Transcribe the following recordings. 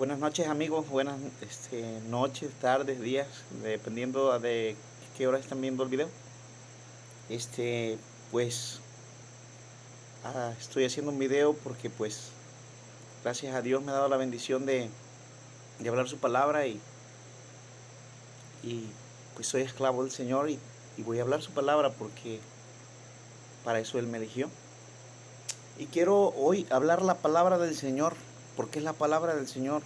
Buenas noches amigos, buenas noches, tardes, días, dependiendo de qué hora están viendo el video. Este, pues, Estoy haciendo un video porque pues, gracias a Dios me ha dado la bendición de hablar su palabra y pues soy esclavo del Señor y voy a hablar su palabra porque para eso Él me eligió. Y quiero hoy hablar la palabra del Señor, porque es la palabra del Señor.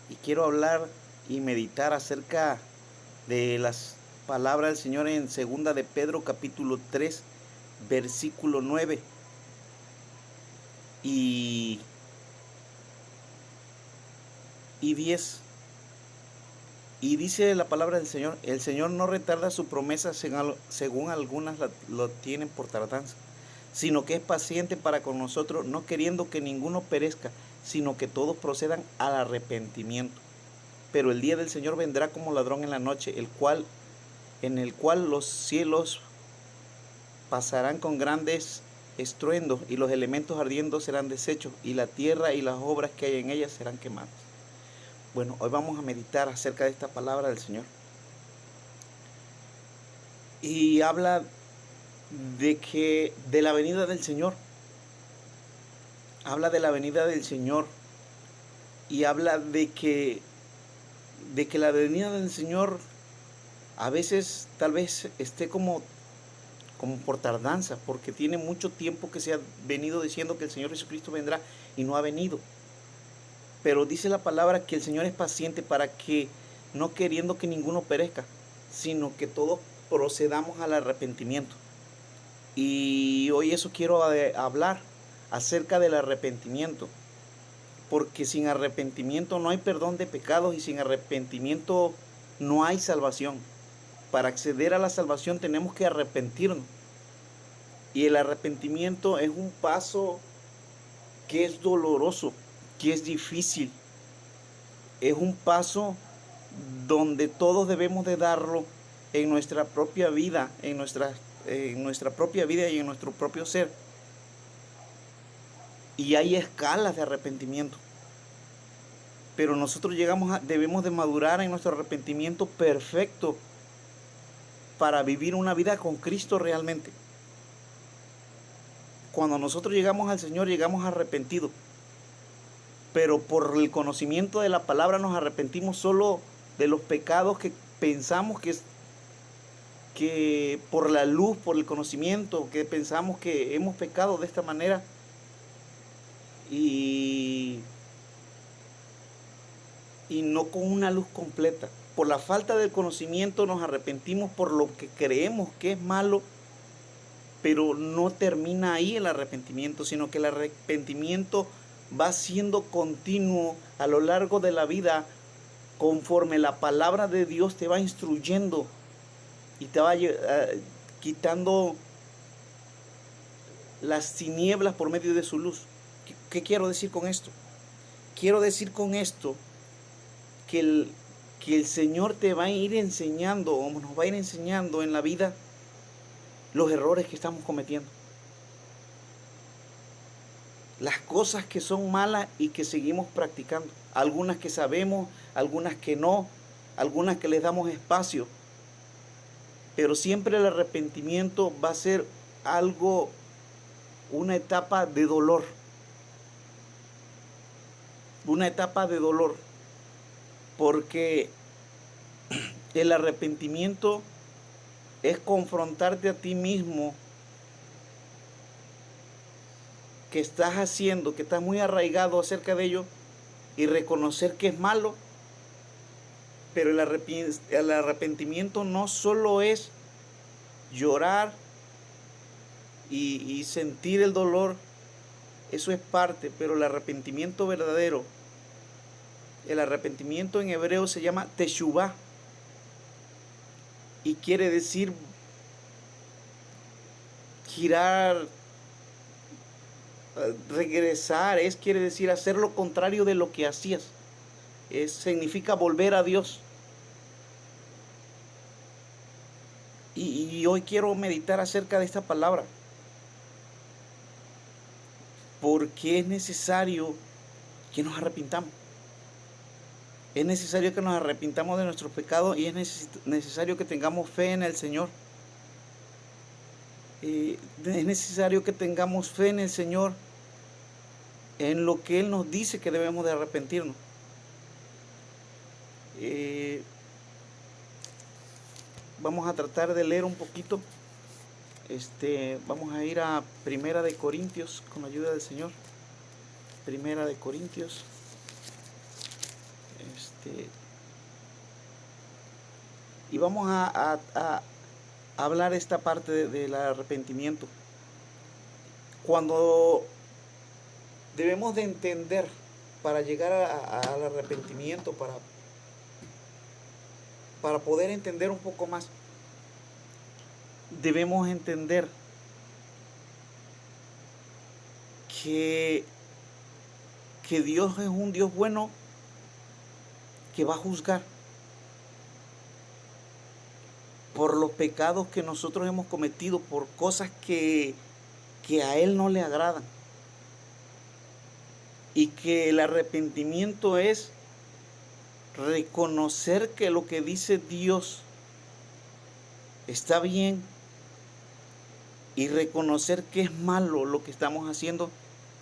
Y quiero hablar y meditar acerca de las palabras del Señor en segunda de Pedro capítulo 3 versículo 9 y, y 10. Y dice la palabra del Señor: el Señor no retarda su promesa según algunas lo tienen por tardanza, sino que es paciente para con nosotros, no queriendo que ninguno perezca, sino que todos procedan al arrepentimiento. Pero el día del Señor vendrá como ladrón en la noche, en el cual los cielos pasarán con grandes estruendos y los elementos ardiendo serán deshechos y la tierra y las obras que hay en ella serán quemadas. Bueno, hoy vamos a meditar acerca de esta palabra del Señor. Y habla de la venida del Señor. Habla de la venida del Señor y habla de que la venida del Señor a veces tal vez esté como por tardanza, porque tiene mucho tiempo que se ha venido diciendo que el Señor Jesucristo vendrá y no ha venido. Pero dice la palabra que el Señor es paciente para que, no queriendo que ninguno perezca, sino que todos procedamos al arrepentimiento. Y hoy eso quiero hablar acerca del arrepentimiento, porque sin arrepentimiento no hay perdón de pecados y sin arrepentimiento no hay salvación. Para acceder a la salvación tenemos que arrepentirnos. Y el arrepentimiento es un paso que es doloroso, que es difícil. Es un paso donde todos debemos de darlo en nuestra propia vida, en nuestra propia vida y en nuestro propio ser. Y hay escalas de arrepentimiento. Pero nosotros debemos de madurar en nuestro arrepentimiento perfecto para vivir una vida con Cristo realmente. Cuando nosotros llegamos al Señor, llegamos arrepentidos. Pero por el conocimiento de la palabra nos arrepentimos solo de los pecados que pensamos que por la luz, por el conocimiento, que pensamos que hemos pecado de esta manera. Y no con una luz completa. Por la falta del conocimiento nos arrepentimos por lo que creemos que es malo, pero no termina ahí el arrepentimiento, sino que el arrepentimiento va siendo continuo a lo largo de la vida, conforme la palabra de Dios te va instruyendo y te va quitando las tinieblas por medio de su luz. ¿Qué quiero decir con esto? Quiero decir con esto que el Señor te va a ir enseñando, o nos va a ir enseñando en la vida los errores que estamos cometiendo. Las cosas que son malas y que seguimos practicando. Algunas que sabemos, algunas que no, algunas que les damos espacio. Pero siempre el arrepentimiento va a ser una etapa de dolor. Una etapa de dolor. Porque el arrepentimiento es confrontarte a ti mismo que estás haciendo, que estás muy arraigado acerca de ello, y reconocer que es malo. Pero el arrepentimiento no solo es llorar y sentir el dolor, eso es parte, pero el arrepentimiento verdadero, el arrepentimiento en hebreo se llama teshuvah y quiere decir girar, regresar, quiere decir hacer lo contrario de lo que hacías. Significa volver a Dios. Y hoy quiero meditar acerca de esta palabra, porque es necesario que nos arrepintamos. Es necesario que nos arrepintamos de nuestros pecados y es necesario que tengamos fe en el Señor. Es necesario que tengamos fe en el Señor, en lo que Él nos dice que debemos de arrepentirnos. Vamos a tratar de leer un poquito. Vamos a ir a Primera de Corintios con la ayuda del Señor. Primera de Corintios. Y vamos a hablar esta parte del arrepentimiento. Cuando debemos de entender para llegar al arrepentimiento, para poder entender un poco más, debemos entender que Dios es un Dios bueno que va a juzgar por los pecados que nosotros hemos cometido, por cosas que a Él no le agradan. Y que el arrepentimiento es reconocer que lo que dice Dios está bien y reconocer que es malo lo que estamos haciendo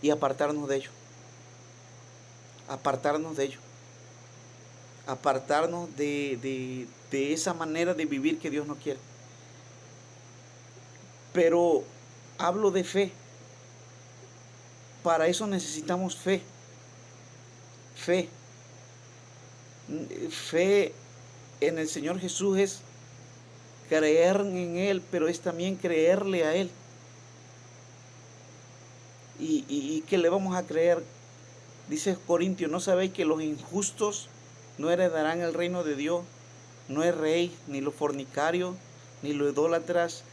y apartarnos de ello. Apartarnos de ello. Apartarnos de esa manera de vivir que Dios no quiere. Pero hablo de fe. Para eso necesitamos fe. Fe. Fe en el Señor Jesús es creer en Él, pero es también creerle a Él. ¿Y qué le vamos a creer? Dice Corintios, ¿no sabéis que los injustos no heredarán el reino de Dios? No es rey, ni los fornicarios, ni los idólatras,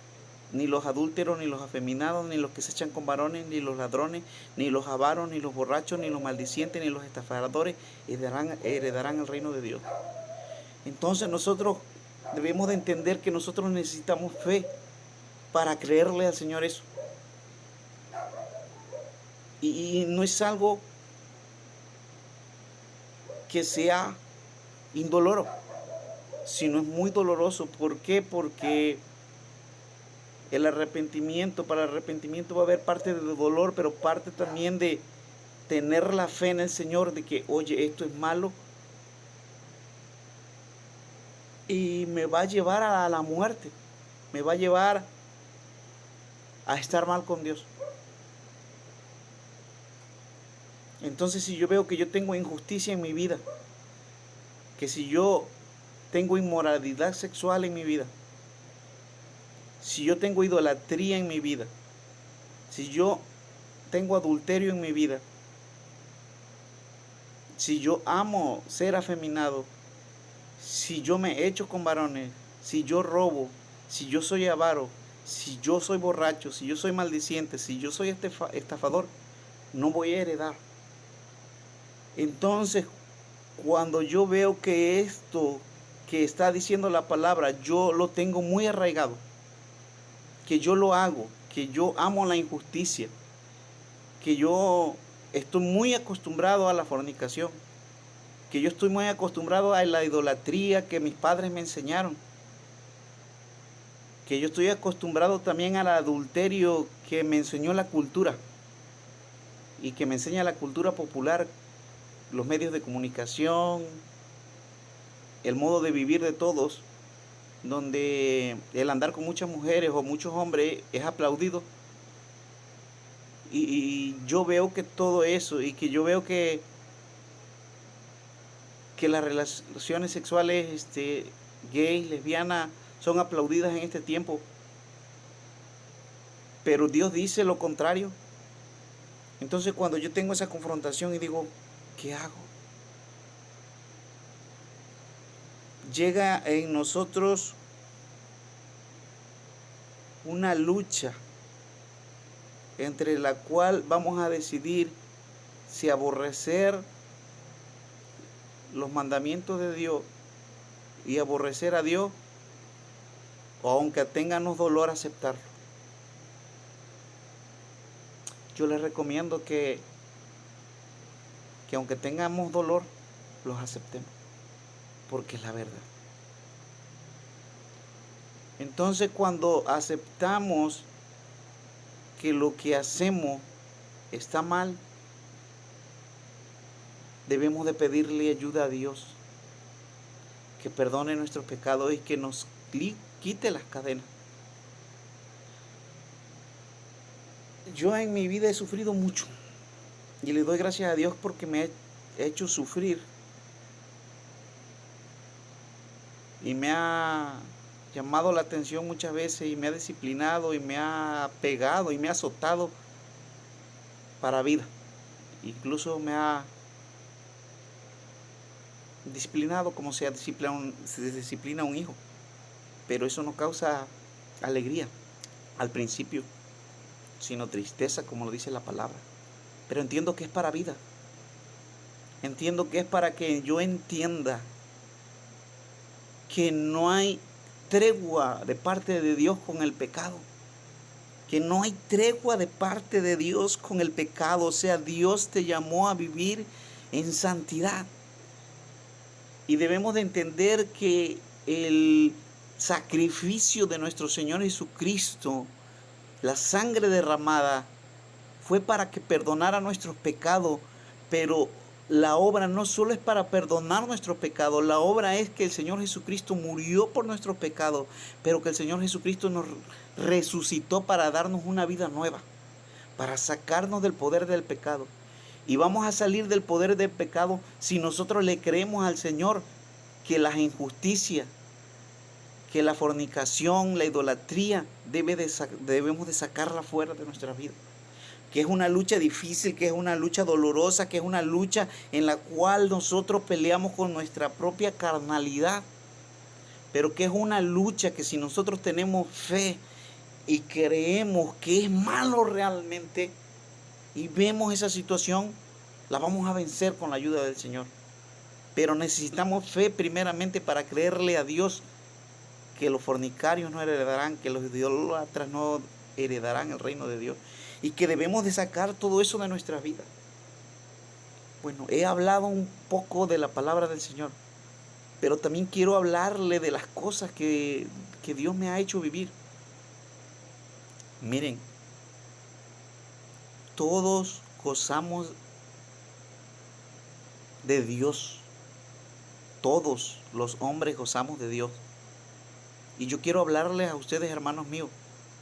ni los adúlteros, ni los afeminados, ni los que se echan con varones, ni los ladrones, ni los avaros, ni los borrachos, ni los maldicientes, ni los estafadores heredarán el reino de Dios. Entonces nosotros debemos de entender que nosotros necesitamos fe para creerle al Señor eso. Y no es algo que sea indoloro, sino es muy doloroso. ¿Por qué? Porque el arrepentimiento, para el arrepentimiento va a haber parte de dolor, pero parte también de tener la fe en el Señor, de que, oye, esto es malo y me va a llevar a la muerte, me va a llevar a estar mal con Dios. Entonces, si yo veo que yo tengo injusticia en mi vida, que si yo tengo inmoralidad sexual en mi vida, si yo tengo idolatría en mi vida, si yo tengo adulterio en mi vida, si yo amo ser afeminado, si yo me echo con varones, si yo robo, si yo soy avaro, si yo soy borracho, si yo soy maldiciente, si yo soy estafador, no voy a heredar. Entonces, cuando yo veo que esto que está diciendo la palabra, yo lo tengo muy arraigado, que yo lo hago, que yo amo la injusticia, que yo estoy muy acostumbrado a la fornicación, que yo estoy muy acostumbrado a la idolatría que mis padres me enseñaron, que yo estoy acostumbrado también al adulterio que me enseñó la cultura y que me enseña la cultura popular, los medios de comunicación, el modo de vivir de todos, donde el andar con muchas mujeres o muchos hombres es aplaudido. Y yo veo que todo eso, y que yo veo que las relaciones sexuales gay, lesbianas, son aplaudidas en este tiempo. Pero Dios dice lo contrario. Entonces cuando yo tengo esa confrontación y digo, ¿qué hago? Llega en nosotros una lucha entre la cual vamos a decidir si aborrecer los mandamientos de Dios y aborrecer a Dios, o aunque tengamos dolor, aceptarlo. Yo les recomiendo que aunque tengamos dolor, los aceptemos. porque es la verdad. Entonces, cuando aceptamos que lo que hacemos está mal, debemos de pedirle ayuda a Dios, que perdone nuestros pecados y que nos quite las cadenas. Yo en mi vida he sufrido mucho y le doy gracias a Dios porque me ha hecho sufrir y me ha llamado la atención muchas veces y me ha disciplinado y me ha pegado y me ha azotado para vida. Incluso me ha disciplinado como se disciplina un hijo, pero eso no causa alegría al principio, sino tristeza, como lo dice la palabra. Pero entiendo que es para vida. Entiendo que es para que yo entienda que no hay tregua de parte de Dios con el pecado. Que no hay tregua de parte de Dios con el pecado. O sea, Dios te llamó a vivir en santidad. Y debemos de entender que el sacrificio de nuestro Señor Jesucristo, la sangre derramada, fue para que perdonara nuestros pecados, pero la obra no solo es para perdonar nuestros pecados, la obra es que el Señor Jesucristo murió por nuestros pecados, pero que el Señor Jesucristo nos resucitó para darnos una vida nueva, para sacarnos del poder del pecado. Y vamos a salir del poder del pecado si nosotros le creemos al Señor que las injusticias, que la fornicación, la idolatría, debemos de sacarla fuera de nuestra vida. Que es una lucha difícil, que es una lucha dolorosa, que es una lucha en la cual nosotros peleamos con nuestra propia carnalidad. Pero que es una lucha que si nosotros tenemos fe y creemos que es malo realmente y vemos esa situación, la vamos a vencer con la ayuda del Señor. Pero necesitamos fe primeramente para creerle a Dios que los fornicarios no heredarán, que los idólatras no heredarán el reino de Dios. Y que debemos de sacar todo eso de nuestra vida. Bueno, he hablado un poco de la palabra del Señor, pero también quiero hablarle de las cosas que Dios me ha hecho vivir. Miren, todos gozamos de Dios. Todos los hombres gozamos de Dios. Y yo quiero hablarles a ustedes, hermanos míos.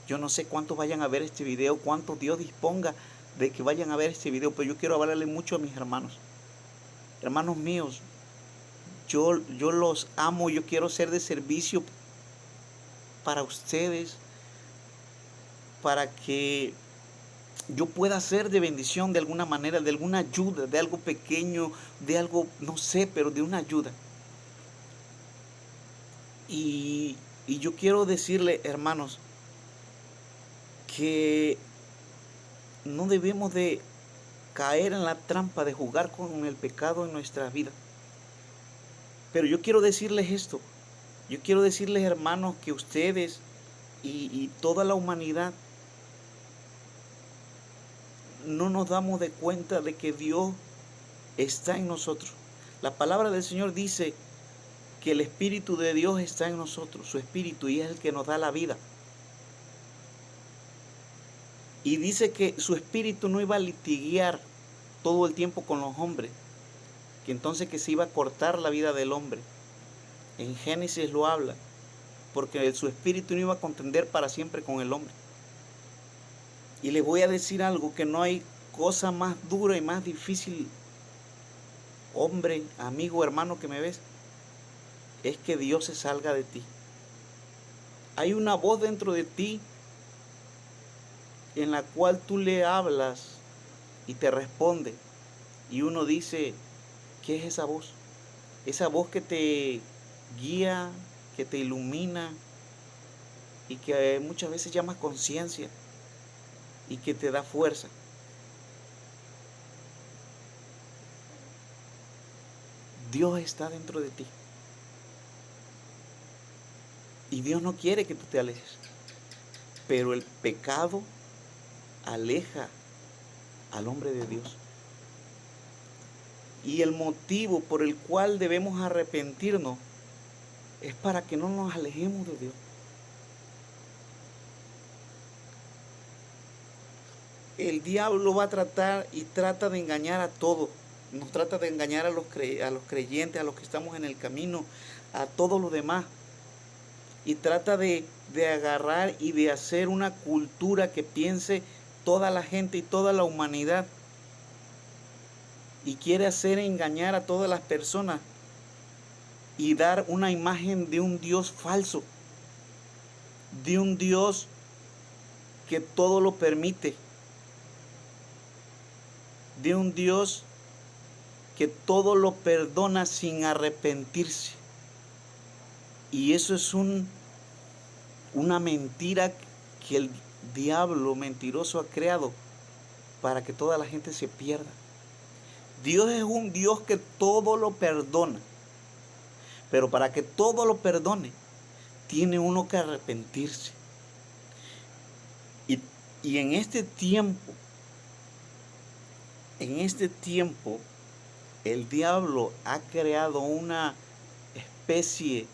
Yo no sé cuántos vayan a ver este video, cuántos Dios disponga de que vayan a ver este video, pero yo quiero hablarle mucho a mis hermanos. Hermanos míos, yo los amo, yo quiero ser de servicio para ustedes, para que yo pueda ser de bendición de alguna manera, de alguna ayuda, de algo pequeño, de algo, no sé, pero de una ayuda. Y yo quiero decirle, hermanos, que no debemos de caer en la trampa de jugar con el pecado en nuestra vida. Pero yo quiero decirles esto, yo quiero decirles, hermanos, que ustedes y toda la humanidad no nos damos de cuenta de que Dios está en nosotros. La palabra del Señor dice que el Espíritu de Dios está en nosotros, su Espíritu, y es el que nos da la vida. Y dice que su Espíritu no iba a litigiar todo el tiempo con los hombres, que entonces que se iba a cortar la vida del hombre. En Génesis lo habla, porque su Espíritu no iba a contender para siempre con el hombre. Y les voy a decir algo, que no hay cosa más dura y más difícil, hombre, amigo, hermano que me ves, es que Dios se salga de ti. Hay una voz dentro de ti en la cual tú le hablas y te responde. Y uno dice, ¿qué es esa voz? Esa voz que te guía, que te ilumina y que muchas veces llamas conciencia y que te da fuerza. Dios está dentro de ti. Y Dios no quiere que tú te alejes. Pero el pecado aleja al hombre de Dios. Y el motivo por el cual debemos arrepentirnos es para que no nos alejemos de Dios. El diablo va a tratar y trata de engañar a todos. Nos trata de engañar a los creyentes, a los que estamos en el camino, a todos los demás. Y trata de agarrar y de hacer una cultura que piense toda la gente y toda la humanidad. Y quiere hacer engañar a todas las personas y dar una imagen de un Dios falso, de un Dios que todo lo permite, de un Dios que todo lo perdona sin arrepentirse. Y eso es una mentira que el diablo mentiroso ha creado para que toda la gente se pierda. Dios es un Dios que todo lo perdona, pero para que todo lo perdone, tiene uno que arrepentirse. Y en este tiempo, el diablo ha creado una especie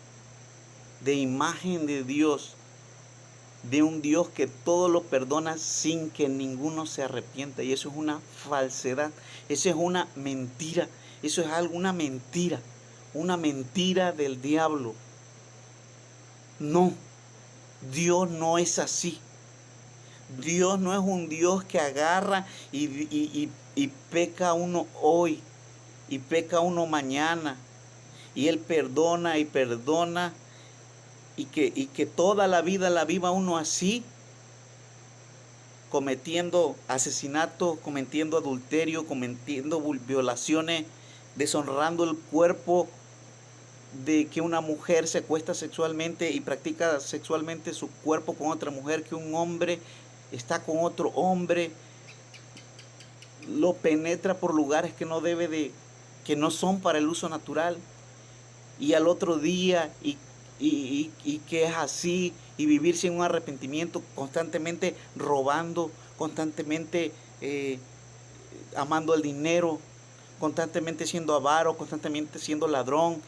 de imagen de Dios, de un Dios que todo lo perdona sin que ninguno se arrepienta. Y eso es una falsedad, eso es una mentira, eso es una mentira del diablo. No, Dios no es así. Dios no es un Dios que agarra y peca uno hoy y peca uno mañana. Y Él perdona y perdona y que toda la vida la viva uno así, cometiendo asesinatos, cometiendo adulterio, cometiendo violaciones, deshonrando el cuerpo, de que una mujer se acuesta sexualmente y practica sexualmente su cuerpo con otra mujer, que un hombre está con otro hombre, lo penetra por lugares que no debe de, que no son para el uso natural, y al otro día y que es así, y vivir sin un arrepentimiento, constantemente robando, constantemente amando el dinero, constantemente siendo avaro, constantemente siendo ladrón,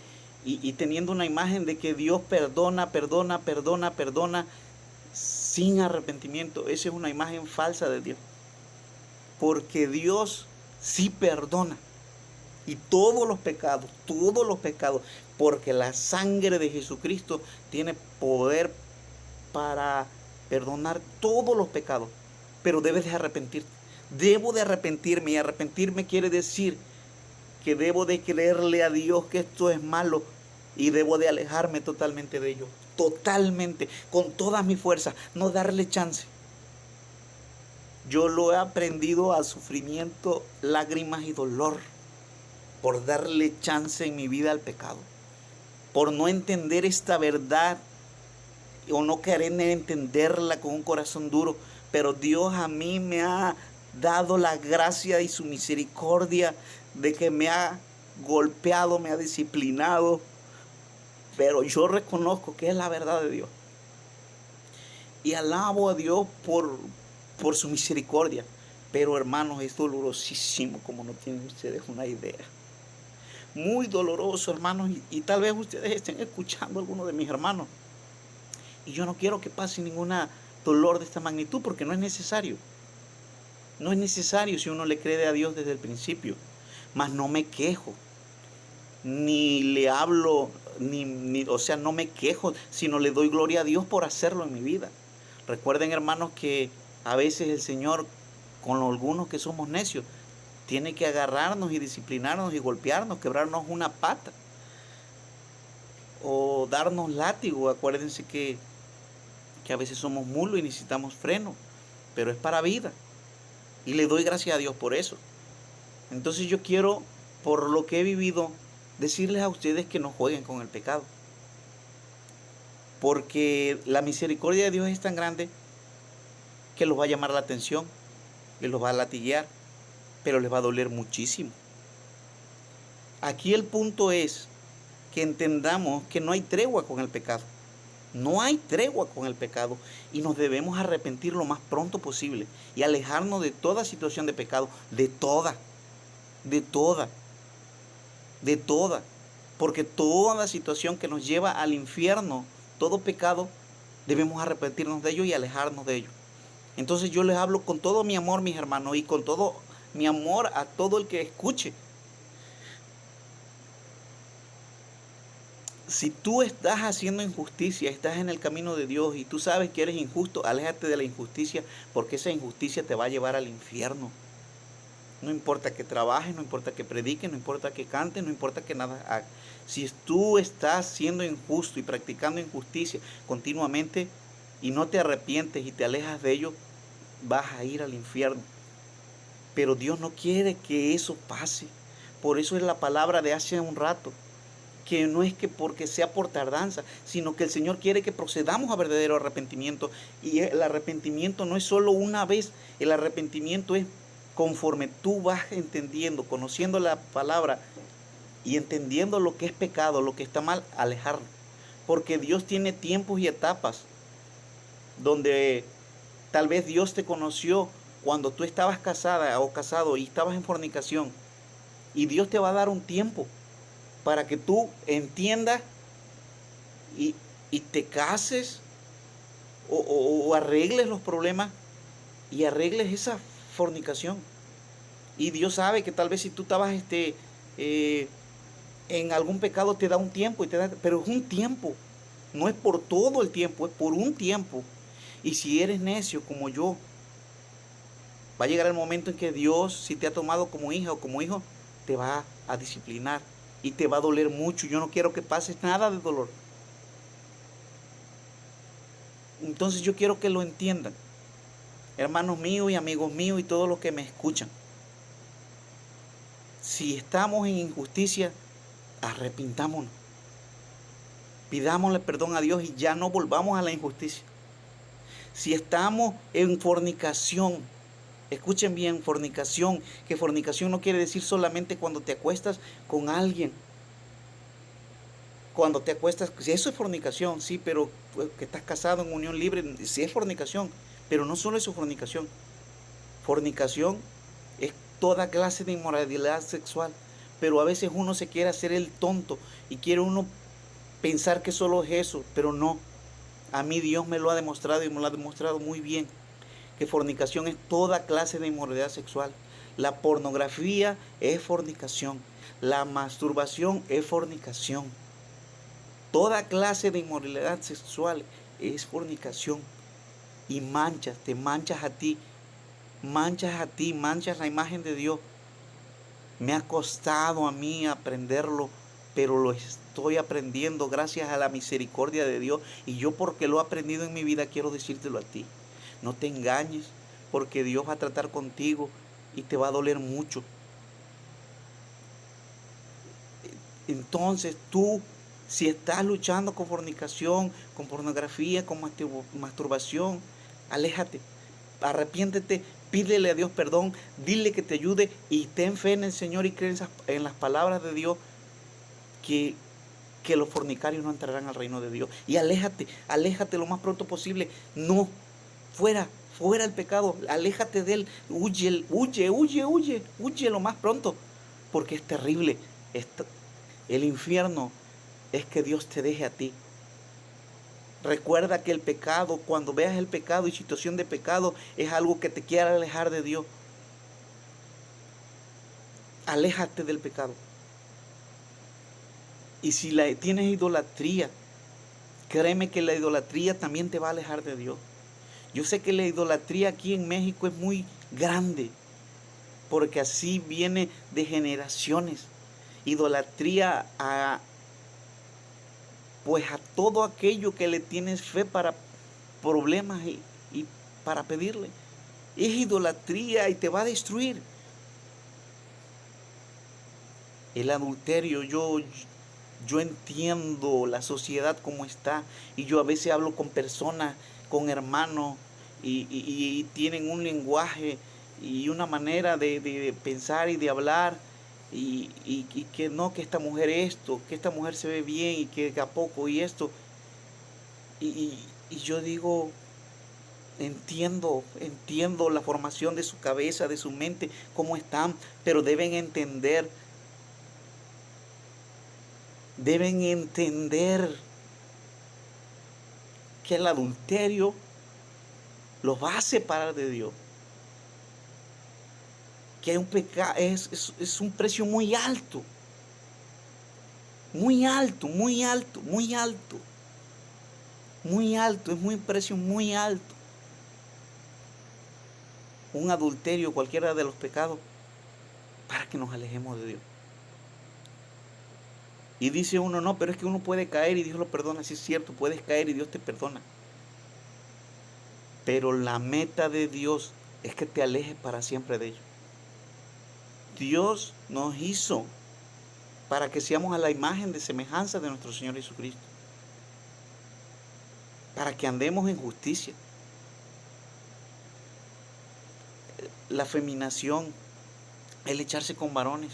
y teniendo una imagen de que Dios perdona sin arrepentimiento. Esa es una imagen falsa de Dios, porque Dios sí perdona. Y todos los pecados, porque la sangre de Jesucristo tiene poder para perdonar todos los pecados. Pero debes de arrepentirte. Debo de arrepentirme, y arrepentirme quiere decir que debo de creerle a Dios que esto es malo y debo de alejarme totalmente de ello. Totalmente, con todas mis fuerzas, no darle chance. Yo lo he aprendido a sufrimiento, lágrimas y dolor, por darle chance en mi vida al pecado, por no entender esta verdad o no querer entenderla con un corazón duro. Pero Dios a mí me ha dado la gracia y su misericordia de que me ha golpeado, me ha disciplinado, pero yo reconozco que es la verdad de Dios y alabo a Dios por su misericordia. Pero hermanos, es dolorosísimo, como no tienen ustedes una idea. Muy doloroso, hermanos, y tal vez ustedes estén escuchando a algunos de mis hermanos, y yo no quiero que pase ningún dolor de esta magnitud, porque no es necesario. No es necesario si uno le cree a Dios desde el principio. Mas no me quejo, ni le hablo, no me quejo, sino le doy gloria a Dios por hacerlo en mi vida. Recuerden, hermanos, que a veces el Señor, con algunos que somos necios, tiene que agarrarnos y disciplinarnos y golpearnos, quebrarnos una pata o darnos látigo. Acuérdense que a veces somos mulos y necesitamos freno, pero es para vida. Y le doy gracias a Dios por eso. Entonces yo quiero, por lo que he vivido, decirles a ustedes que no jueguen con el pecado. Porque la misericordia de Dios es tan grande que los va a llamar la atención, que los va a latiguear, pero les va a doler muchísimo. Aquí el punto es que entendamos que no hay tregua con el pecado. No hay tregua con el pecado, y nos debemos arrepentir lo más pronto posible y alejarnos de toda situación de pecado, de toda. de toda, porque toda situación que nos lleva al infierno, todo pecado, debemos arrepentirnos de ello y alejarnos de ello. Entonces yo les hablo con todo mi amor, mis hermanos, y con todo mi amor a todo el que escuche. Si tú estás haciendo injusticia, estás en el camino de Dios y tú sabes que eres injusto, aléjate de la injusticia, porque esa injusticia te va a llevar al infierno. No importa que trabajes, no importa que prediques, no importa que cantes, no importa que nada hagas. Si tú estás siendo injusto y practicando injusticia continuamente y no te arrepientes y te alejas de ello, vas a ir al infierno. Pero Dios no quiere que eso pase. Por eso es la palabra de hace un rato, que no es que porque sea por tardanza, sino que el Señor quiere que procedamos a verdadero arrepentimiento. Y el arrepentimiento no es solo una vez, el arrepentimiento es conforme tú vas entendiendo, conociendo la palabra y entendiendo lo que es pecado, lo que está mal, alejarlo. Porque Dios tiene tiempos y etapas donde tal vez Dios te conoció cuando tú estabas casada o casado y estabas en fornicación. Y Dios te va a dar un tiempo para que tú entiendas y, y te cases o arregles los problemas y arregles esa fornicación. Y Dios sabe que tal vez si tú estabas en algún pecado te da un tiempo, pero es un tiempo. No es por todo el tiempo, es por un tiempo. Y si eres necio como yo, va a llegar el momento en que Dios, si te ha tomado como hija o como hijo, te va a disciplinar y te va a doler mucho. Yo no quiero que pases nada de dolor. Entonces yo quiero que lo entiendan, hermanos míos y amigos míos y todos los que me escuchan. Si estamos en injusticia, arrepintámonos. Pidámosle perdón a Dios y ya no volvamos a la injusticia. Si estamos en fornicación, escuchen bien, fornicación, que fornicación no quiere decir solamente cuando te acuestas con alguien. Cuando te acuestas, si eso es fornicación, sí, pero que estás casado en unión libre, sí es fornicación, pero no solo es fornicación. Fornicación es toda clase de inmoralidad sexual, pero a veces uno se quiere hacer el tonto y quiere uno pensar que solo es eso, pero no. A mí Dios me lo ha demostrado y me lo ha demostrado muy bien, que fornicación es toda clase de inmoralidad sexual. La pornografía es fornicación, la masturbación es fornicación. Toda clase de inmoralidad sexual es fornicación. Y te manchas a ti, manchas la imagen de Dios. Me ha costado a mí aprenderlo, pero lo estoy aprendiendo gracias a la misericordia de Dios. Y yo, porque lo he aprendido en mi vida, quiero decírtelo a ti. No te engañes, porque Dios va a tratar contigo y te va a doler mucho. Entonces tú, si estás luchando con fornicación, con pornografía, con masturbación, aléjate, arrepiéntete, pídele a Dios perdón, dile que te ayude y ten fe en el Señor y cree en las palabras de Dios que los fornicarios no entrarán al reino de Dios. Y aléjate lo más pronto posible. No, fuera el pecado, aléjate de él, huye lo más pronto, porque es terrible. El infierno es que Dios te deje a ti. Recuerda que el pecado, cuando veas el pecado y situación de pecado, es algo que te quiere alejar de Dios. Aléjate del pecado. Y si tienes idolatría, créeme que la idolatría también te va a alejar de Dios. Yo sé que la idolatría aquí en México es muy grande, porque así viene de generaciones. Idolatría pues a todo aquello que le tienes fe para problemas y para pedirle. Es idolatría y te va a destruir. El adulterio, yo entiendo la sociedad como está, y yo a veces hablo con personas, con hermanos, y tienen un lenguaje y una manera de pensar y de hablar, y que no, que esta mujer esto, que esta mujer se ve bien y que a poco y esto. Y yo digo, entiendo la formación de su cabeza, de su mente, cómo están, pero deben entender deben entender que el adulterio los va a separar de Dios. Que es un pecado, es un precio muy alto. Muy alto, muy alto, muy alto. Muy alto, es un precio muy alto. Un adulterio, cualquiera de los pecados, para que nos alejemos de Dios. Y dice uno, no, pero es que uno puede caer y Dios lo perdona. Sí es cierto, puedes caer y Dios te perdona. Pero la meta de Dios es que te alejes para siempre de ello. Dios nos hizo para que seamos a la imagen de semejanza de nuestro Señor Jesucristo. Para que andemos en justicia. La feminación, el echarse con varones.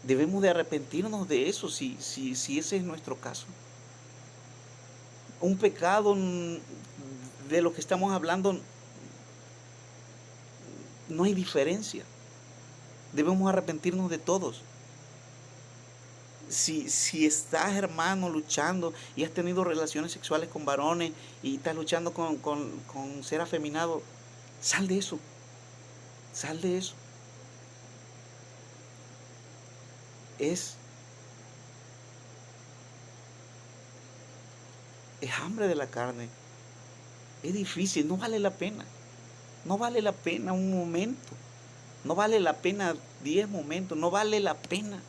Debemos de arrepentirnos de eso si ese es nuestro caso. Un pecado de lo que estamos hablando, no hay diferencia. Debemos arrepentirnos de todos. Si estás, hermano, luchando y has tenido relaciones sexuales con varones y estás luchando con ser afeminado, sal de eso. Sal de eso. Es hambre de la carne. Es difícil, no vale la pena. No vale la pena un momento. No vale la pena 10 momentos. No vale la pena.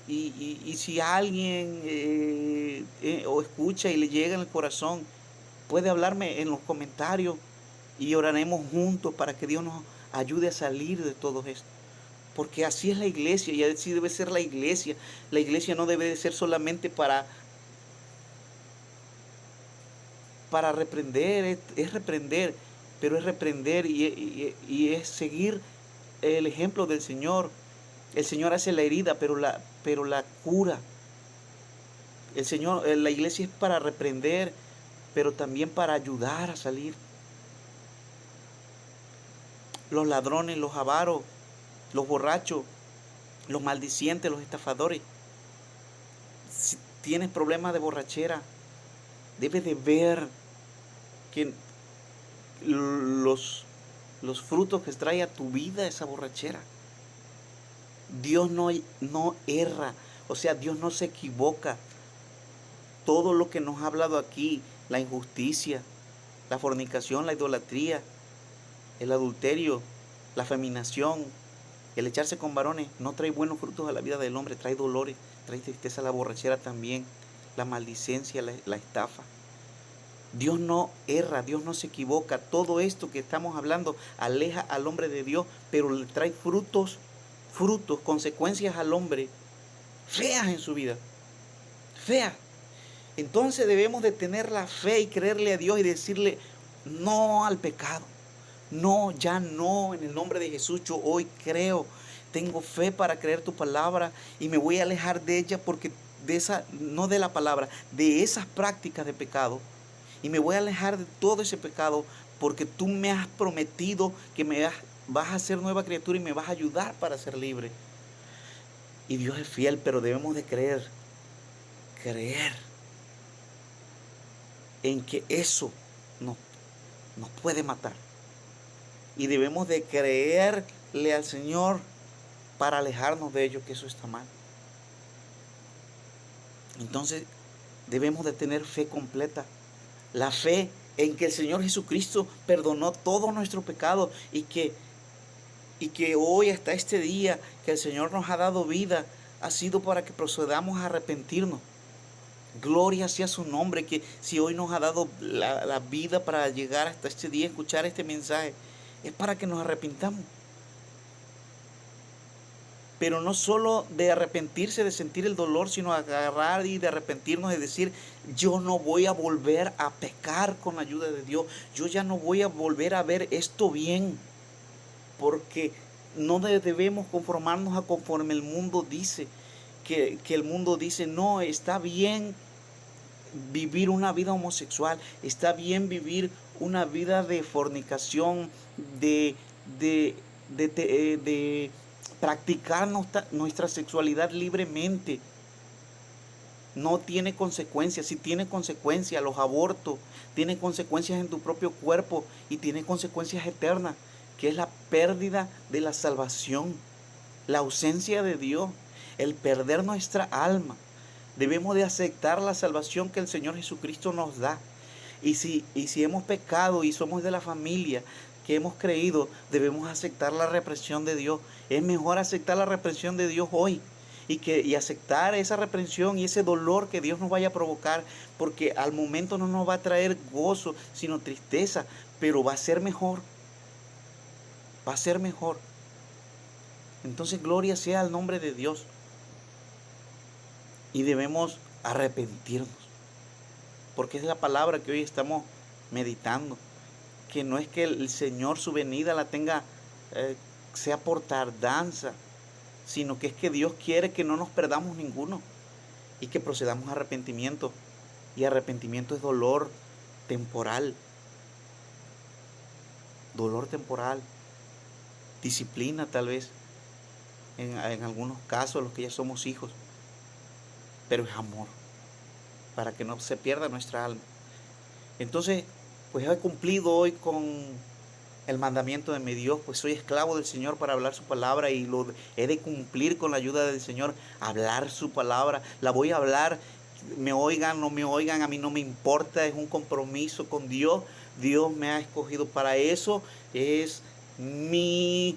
Y si alguien o escucha y le llega en el corazón, puede hablarme en los comentarios y oraremos juntos para que Dios nos ayude a salir de todo esto. Porque así es la iglesia y así debe ser la iglesia. La iglesia no debe de ser solamente para reprender, es reprender, pero es reprender y es seguir el ejemplo del Señor. El Señor hace la herida, pero la cura. El Señor, la iglesia es para reprender, pero también para ayudar a salir. Los ladrones, los avaros, los borrachos, los maldicientes, los estafadores. Si tienes problemas de borrachera, debes de ver que los frutos que trae a tu vida esa borrachera. Dios no erra, o sea, Dios no se equivoca. Todo lo que nos ha hablado aquí, la injusticia, la fornicación, la idolatría, el adulterio, la feminación, el echarse con varones, no trae buenos frutos a la vida del hombre, trae dolores, trae tristeza, la borrachera también, la maldicencia, la estafa. Dios no erra, Dios no se equivoca. Todo esto que estamos hablando aleja al hombre de Dios, pero le trae frutos, consecuencias al hombre feas en su vida. Feas. Entonces debemos de tener la fe y creerle a Dios y decirle no al pecado. No, ya no, en el nombre de Jesús yo hoy creo, tengo fe para creer tu palabra y me voy a alejar de ella porque no de la palabra, de esas prácticas de pecado. Y me voy a alejar de todo ese pecado porque tú me has prometido que vas a ser nueva criatura y me vas a ayudar para ser libre. Y Dios es fiel, pero debemos de creer en que eso nos puede matar. Y debemos de creerle al Señor para alejarnos de ello, que eso está mal. Entonces debemos de tener fe completa. La fe en que el Señor Jesucristo perdonó todos nuestros pecados y que hoy hasta este día que el Señor nos ha dado vida ha sido para que procedamos a arrepentirnos. Gloria sea su nombre, que si hoy nos ha dado la vida para llegar hasta este día, escuchar este mensaje, es para que nos arrepintamos. Pero no solo de arrepentirse, de sentir el dolor, sino agarrar y de arrepentirnos, de decir, yo no voy a volver a pecar con la ayuda de Dios. Yo ya no voy a volver a ver esto bien. Porque no debemos conformarnos a conforme el mundo dice. Que el mundo dice, no, está bien vivir una vida homosexual. Está bien vivir una vida de fornicación, de practicar nuestra sexualidad libremente. No tiene consecuencias. Si tiene consecuencias, los abortos, tiene consecuencias en tu propio cuerpo y tiene consecuencias eternas, que es la pérdida de la salvación, la ausencia de Dios, el perder nuestra alma. Debemos de aceptar la salvación que el Señor Jesucristo nos da. Y si hemos pecado y somos de la familia que hemos creído, debemos aceptar la reprensión de Dios. Es mejor aceptar la reprensión de Dios hoy y aceptar esa reprensión y ese dolor que Dios nos vaya a provocar, porque al momento no nos va a traer gozo, sino tristeza, pero va a ser mejor. Va a ser mejor. Entonces, gloria sea al nombre de Dios. Y debemos arrepentirnos, porque es la palabra que hoy estamos meditando, que no es que el Señor su venida la tenga, sea por tardanza, sino que es que Dios quiere que no nos perdamos ninguno y que procedamos a arrepentimiento. Y arrepentimiento es dolor temporal, disciplina tal vez, en algunos casos los que ya somos hijos, pero es amor, para que no se pierda nuestra alma. Entonces, pues he cumplido hoy con el mandamiento de mi Dios, pues soy esclavo del Señor para hablar su palabra y lo he de cumplir con la ayuda del Señor, hablar su palabra. La voy a hablar, me oigan, no me oigan, a mí no me importa, es un compromiso con Dios. Dios me ha escogido para eso, es mi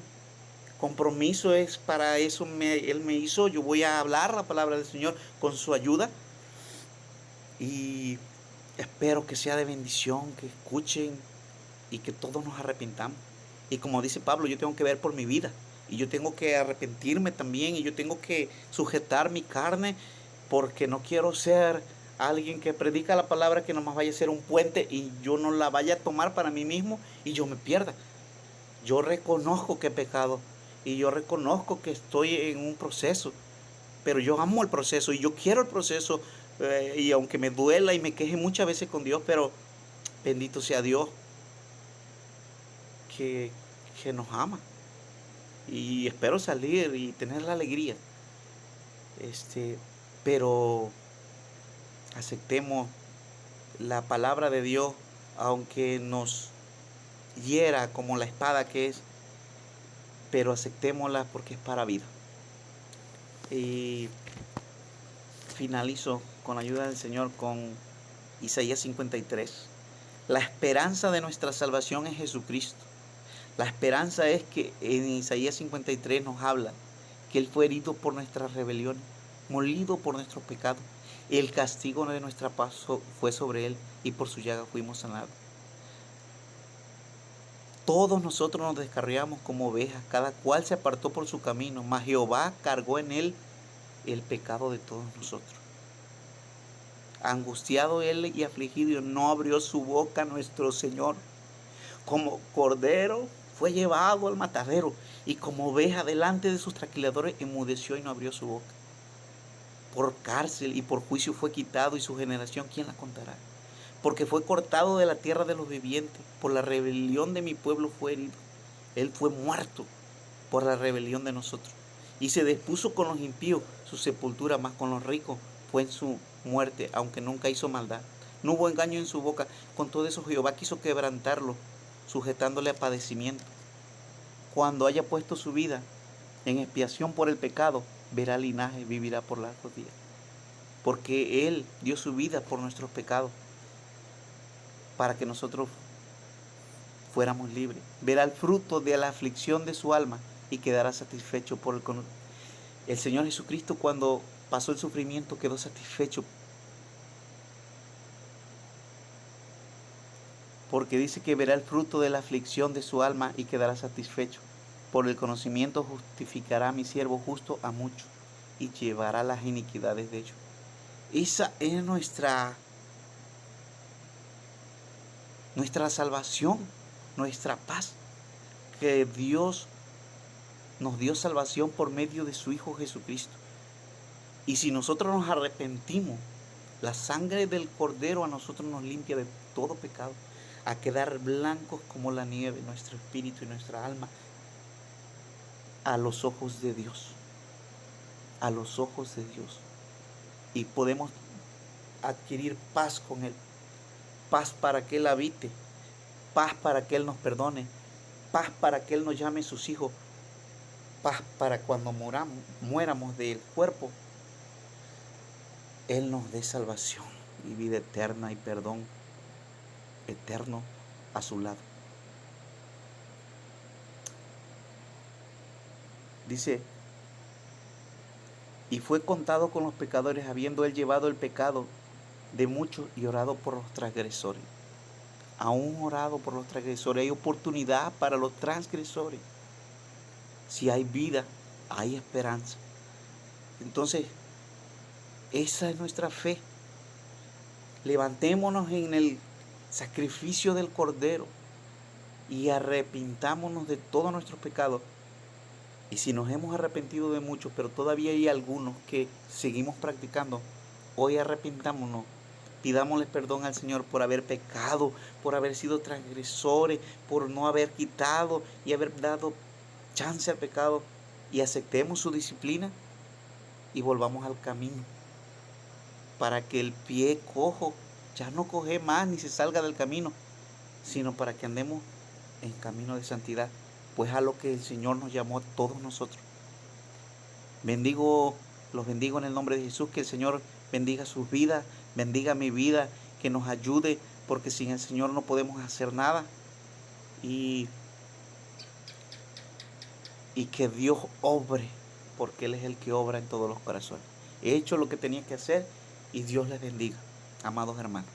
compromiso, es para eso Él me hizo. Yo voy a hablar la palabra del Señor con su ayuda y espero que sea de bendición, que escuchen y que todos nos arrepintamos. Y como dice Pablo, yo tengo que ver por mi vida y yo tengo que arrepentirme también y yo tengo que sujetar mi carne, porque no quiero ser alguien que predica la palabra que nomás vaya a ser un puente y yo no la vaya a tomar para mí mismo y yo me pierda. Yo reconozco que he pecado y yo reconozco que estoy en un proceso, pero yo amo el proceso y yo quiero el proceso, y aunque me duela y me queje muchas veces con Dios, pero bendito sea Dios que, que nos ama, y espero salir y tener la alegría. Pero aceptemos la palabra de Dios, aunque nos hiera como la espada que es, pero aceptémosla porque es para vida. Y finalizo con la ayuda del Señor con Isaías 53. La esperanza de nuestra salvación es Jesucristo. La esperanza es que en Isaías 53 nos habla que Él fue herido por nuestras rebeliones, molido por nuestros pecados. El castigo de nuestra paz fue sobre Él y por su llaga fuimos sanados. Todos nosotros nos descarriamos como ovejas, cada cual se apartó por su camino, mas Jehová cargó en Él el pecado de todos nosotros. Angustiado Él y afligido, no abrió su boca nuestro Señor. Como cordero fue llevado al matadero, y como oveja delante de sus trasquiladores enmudeció y no abrió su boca. Por cárcel y por juicio fue quitado, y su generación, ¿quién la contará? Porque fue cortado de la tierra de los vivientes, por la rebelión de mi pueblo fue herido. Él fue muerto por la rebelión de nosotros. Y se dispuso con los impíos su sepultura, más con los ricos fue en su muerte, aunque nunca hizo maldad. No hubo engaño en su boca. Con todo eso Jehová quiso quebrantarlo, sujetándole a padecimiento. Cuando haya puesto su vida en expiación por el pecado, verá linaje, vivirá por largos días. Porque Él dio su vida por nuestros pecados, para que nosotros fuéramos libres. Verá el fruto de la aflicción de su alma y quedará satisfecho por el conocimiento. El Señor Jesucristo, cuando pasó el sufrimiento, quedó satisfecho, porque dice que verá el fruto de la aflicción de su alma y quedará satisfecho. Por el conocimiento justificará a mi siervo justo a muchos y llevará las iniquidades de ellos. Esa es nuestra salvación, nuestra paz, que Dios nos dio salvación por medio de su Hijo Jesucristo. Y si nosotros nos arrepentimos, la sangre del Cordero a nosotros nos limpia de todo pecado, a quedar blancos como la nieve, nuestro espíritu y nuestra alma. a los ojos de Dios, a los ojos de Dios. Y podemos adquirir paz con Él, paz para que Él habite, paz para que Él nos perdone, paz para que Él nos llame sus hijos, paz para cuando muéramos del cuerpo, Él nos dé salvación y vida eterna y perdón eterno a su lado. Dice, y fue contado con los pecadores, habiendo Él llevado el pecado de muchos y orado por los transgresores. Aún orado por los transgresores, hay oportunidad para los transgresores. Si hay vida, hay esperanza. Entonces, esa es nuestra fe. Levantémonos en el sacrificio del Cordero y arrepintámonos de todos nuestros pecados. Y si nos hemos arrepentido de muchos, pero todavía hay algunos que seguimos practicando, hoy arrepintámonos, pidámosle perdón al Señor por haber pecado, por haber sido transgresores, por no haber quitado y haber dado chance al pecado, y aceptemos su disciplina y volvamos al camino, para que el pie cojo ya no coge más ni se salga del camino, sino para que andemos en camino de santidad, pues a lo que el Señor nos llamó a todos nosotros. Los bendigo en el nombre de Jesús, que el Señor bendiga sus vidas, bendiga mi vida, que nos ayude, porque sin el Señor no podemos hacer nada. Y que Dios obre, porque Él es el que obra en todos los corazones. He hecho lo que tenía que hacer y Dios les bendiga, amados hermanos.